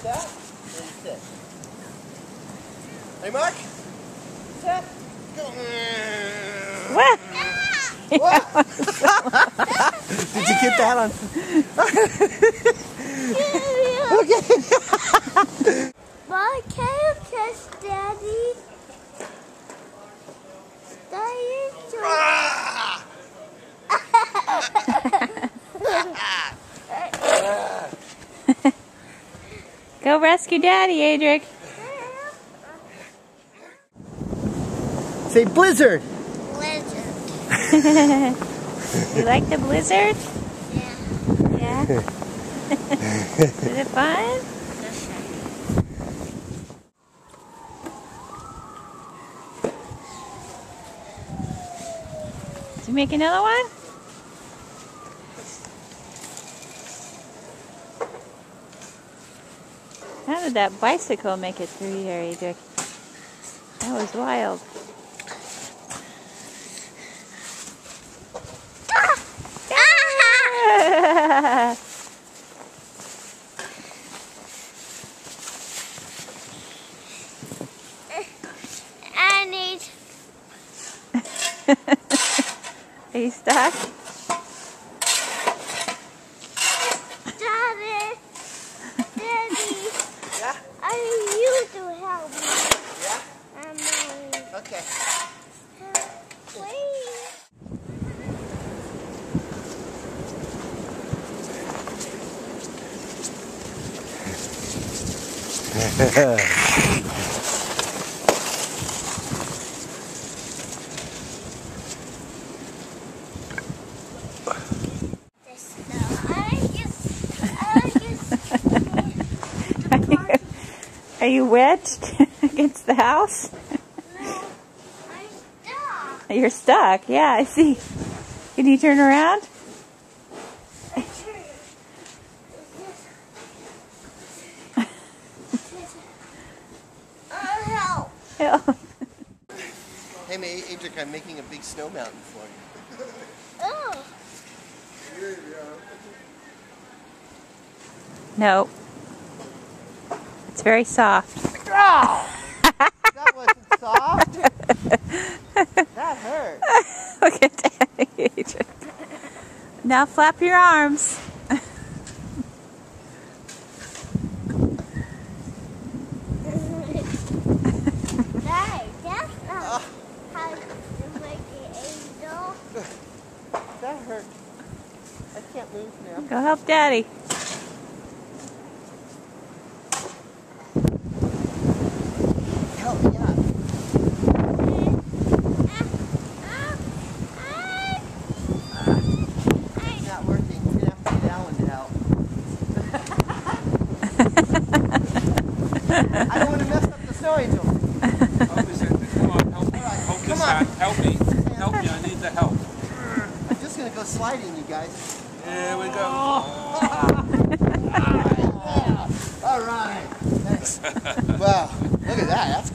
that, and sit. Hey, Mark. Sit. Go. What? What? Did you get that on? Okay. Why can't you kiss Daddy? Go rescue Daddy, Aedric. Say blizzard. Blizzard. You like the blizzard? Yeah. Yeah? Is it fun? Did you make another one? How did that bicycle make it through here, Aedric? That was wild. I need. Are you stuck? Daddy. Daddy. Yeah? I need you to help me. Yeah? Okay. Please. Are you wedged against the house? No, I'm stuck. You're stuck. Yeah, I see. Can you turn around? Help. Help. Hey, Aedric, I'm making a big snow mountain for you. Oh. No. It's very soft. Oh! That wasn't soft. That hurt. Look at that, Aedric. Now flap your arms. That's not how to make an angel. That hurt. I can't move now. Go help Daddy. Help me up. It's not working. We're going to have to get Alan to help. I don't want to mess up the snow angel. Come on, help me. Hold this hand. Help me. Help me. I need the help. I'm just going to go sliding, you guys. Here we go. All right. Thanks. Wow. Look at that. That's